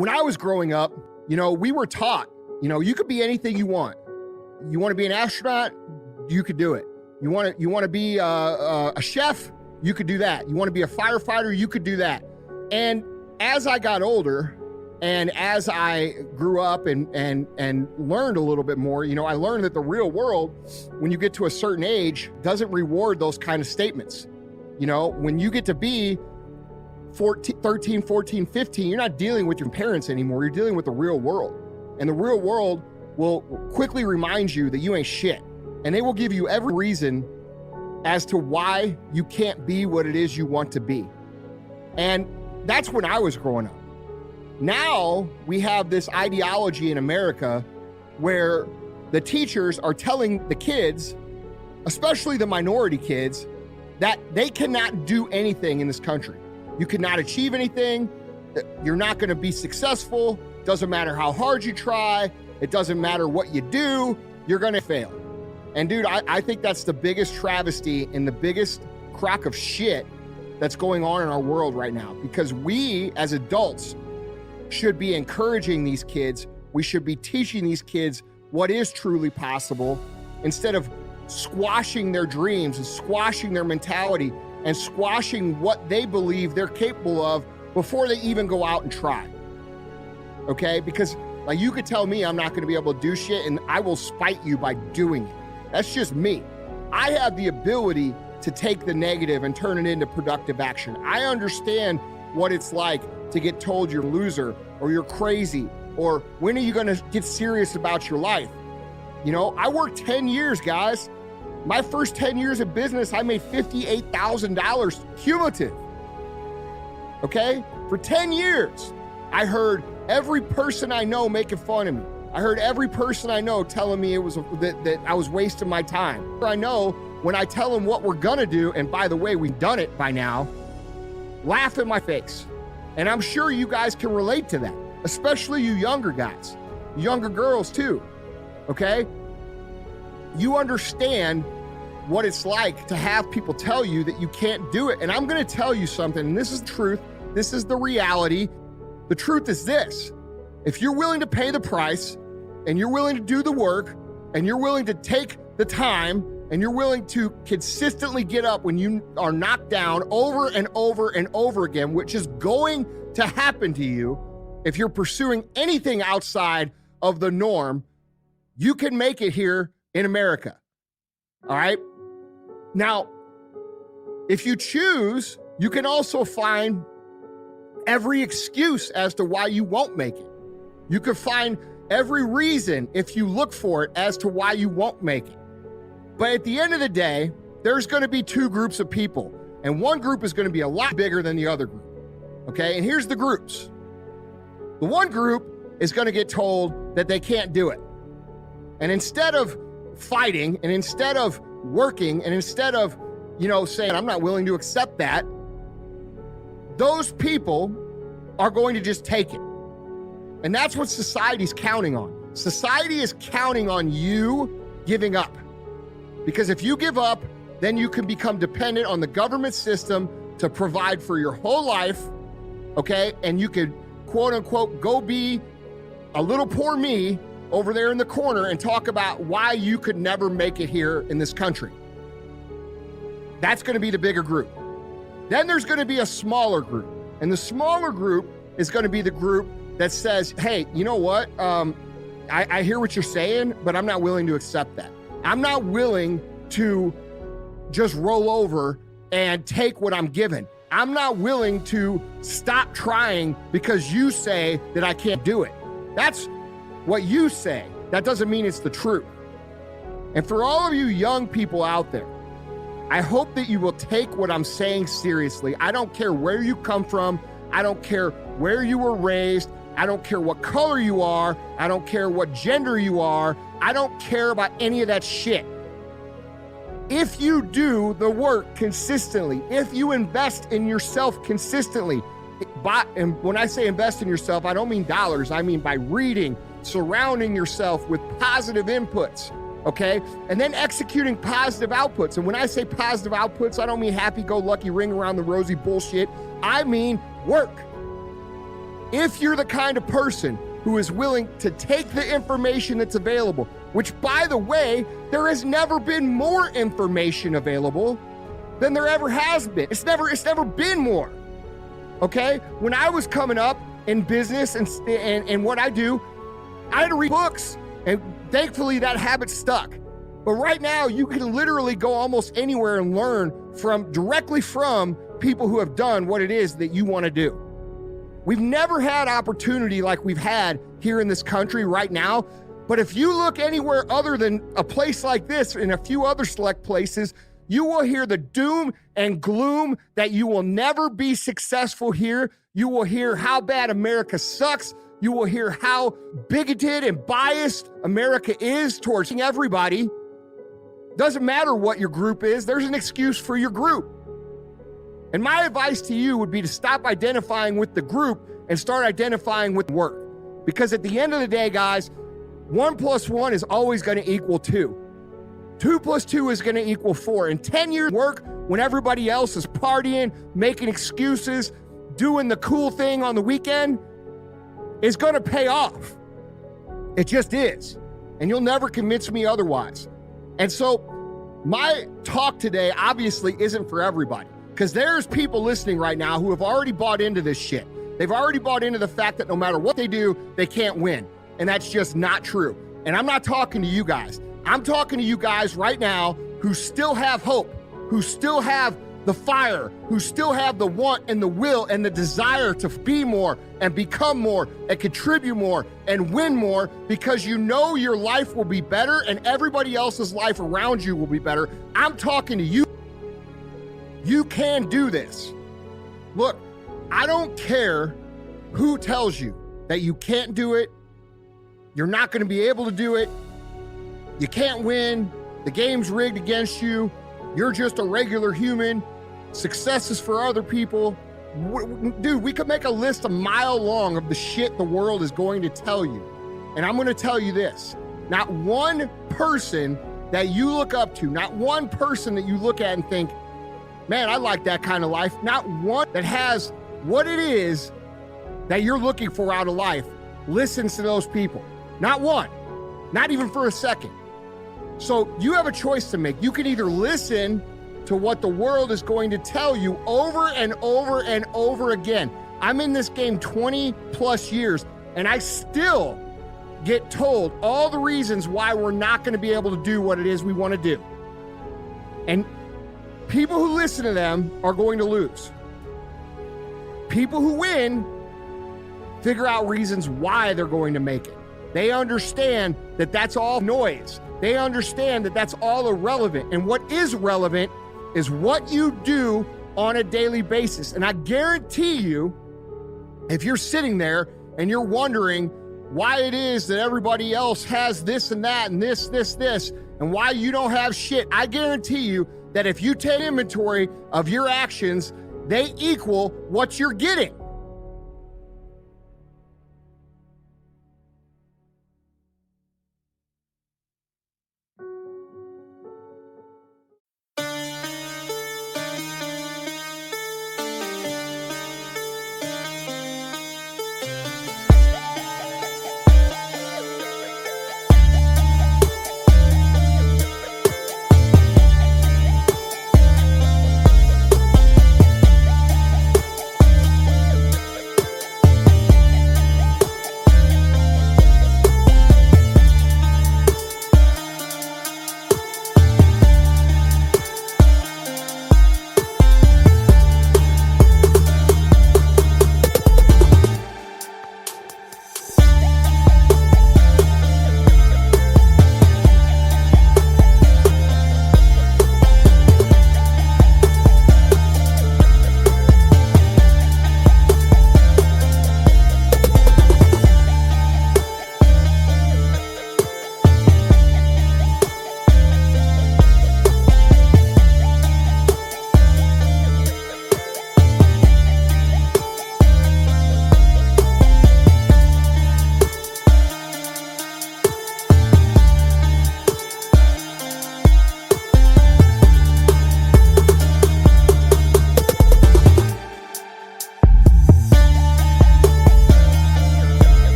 When I was growing up, we were taught, you could be anything you want. You want to be an astronaut, you could do it. You want to be a chef, you could do that. You want to be a firefighter, you could do that. And as I got older, and as I grew up and learned a little bit more, I learned that the real world, when you get to a certain age, doesn't reward those kind of statements. When you get to be 13, 14, 15, you're not dealing with your parents anymore. You're dealing with the real world. And the real world will quickly remind you that you ain't shit. And they will give you every reason as to why you can't be what it is you want to be. And that's when I was growing up. Now we have this ideology in America where the teachers are telling the kids, especially the minority kids, that they cannot do anything in this country. You cannot achieve anything. You're not going to be successful. Doesn't matter how hard you try. It doesn't matter what you do. You're going to fail. And dude, I think that's the biggest travesty and the biggest crock of shit that's going on in our world right now, because we as adults should be encouraging these kids. We should be teaching these kids what is truly possible instead of squashing their dreams and squashing their mentality and squashing what they believe they're capable of before they even go out and try. Okay? Because like you could tell me I'm not going to be able to do shit and I will spite you by doing it. That's just me. I have the ability to take the negative and turn it into productive action. I understand what it's like to get told you're a loser or you're crazy or when are you going to get serious about your life? I worked 10 years, guys. My first 10 years of business, I made $58,000 cumulative. Okay? For 10 years, I heard every person I know making fun of me. I heard every person I know telling me that I was wasting my time. I know when I tell them what we're gonna do, and by the way, we've done it by now, laugh in my face. And I'm sure you guys can relate to that, especially you younger guys, younger girls too, okay? You understand what it's like to have people tell you that you can't do it. And I'm gonna tell you something, and this is the truth, this is the reality. The truth is this: if you're willing to pay the price, and you're willing to do the work, and you're willing to take the time, and you're willing to consistently get up when you are knocked down over and over and over again, which is going to happen to you if you're pursuing anything outside of the norm, you can make it here in America. All right? Now, if you choose, you can also find every excuse as to why you won't make it. You can find every reason, if you look for it, as to why you won't make it. But at the end of the day, there's going to be two groups of people, and one group is going to be a lot bigger than the other group. Okay? And here's the groups. The one group is going to get told that they can't do it. And instead of fighting, and instead of working, and instead of, saying, I'm not willing to accept that, those people are going to just take it. And that's what society's counting on. Society is counting on you giving up. Because if you give up, then you can become dependent on the government system to provide for your whole life, okay? And you could, quote unquote, go be a little poor me over there in the corner and talk about why you could never make it here in this country. That's gonna be the bigger group. Then there's gonna be a smaller group. And the smaller group is gonna be the group that says, hey, you know what? I hear what you're saying, but I'm not willing to accept that. I'm not willing to just roll over and take what I'm given. I'm not willing to stop trying because you say that I can't do it. That's what you say. That doesn't mean it's the truth. And for all of you young people out there, I hope that you will take what I'm saying seriously. I don't care where you come from. I don't care where you were raised. I don't care what color you are. I don't care what gender you are. I don't care about any of that shit. If you do the work consistently, if you invest in yourself consistently, and when I say invest in yourself, I don't mean dollars. I mean by reading, surrounding yourself with positive inputs, okay? And then executing positive outputs. And when I say positive outputs, I don't mean happy-go-lucky, ring around the rosy bullshit. I mean work. If you're the kind of person who is willing to take the information that's available, which, by the way, there has never been more information available than there ever has been. It's never been more. Okay? When I was coming up in business and what I do, I had to read books, and thankfully that habit stuck. But right now, you can literally go almost anywhere and learn directly from people who have done what it is that you want to do. We've never had opportunity like we've had here in this country right now. But if you look anywhere other than a place like this and a few other select places, you will hear the doom and gloom that you will never be successful here. You will hear how bad America sucks. You will hear how bigoted and biased America is towards everybody. Doesn't matter what your group is, there's an excuse for your group. And my advice to you would be to stop identifying with the group and start identifying with work. Because at the end of the day, guys, 1 + 1 is always going to equal 2. 2 + 2 is going to equal 4. And 10 years work when everybody else is partying, making excuses, doing the cool thing on the weekend is going to pay off. It just is. And you'll never convince me otherwise. And so my talk today obviously isn't for everybody. Because there's people listening right now who have already bought into this shit. They've already bought into the fact that no matter what they do, they can't win. And that's just not true. And I'm not talking to you guys. I'm talking to you guys right now who still have hope, who still have the fire, who still have the want and the will and the desire to be more and become more and contribute more and win more, because you know your life will be better and everybody else's life around you will be better. I'm talking to you. You can do this. Look, I don't care who tells you that you can't do it, you're not going to be able to do it, you can't win, the game's rigged against you, you're just a regular human, success is for other people. Dude, we could make a list a mile long of the shit the world is going to tell you. And I'm going to tell you this, not one person that you look up to, not one person that you look at and think, man, I like that kind of life. Not one that has what it is that you're looking for out of life listens to those people. Not one. Not even for a second. So you have a choice to make. You can either listen to what the world is going to tell you over and over and over again. I'm in this game 20 plus years, and I still get told all the reasons why we're not going to be able to do what it is we want to do. And people who listen to them are going to lose. People who win figure out reasons why they're going to make it. They understand that that's all noise. They understand that that's all irrelevant. And what is relevant is what you do on a daily basis. And I guarantee you, if you're sitting there and you're wondering why it is that everybody else has this and that and this, and why you don't have shit, I guarantee you that if you take inventory of your actions, they equal what you're getting.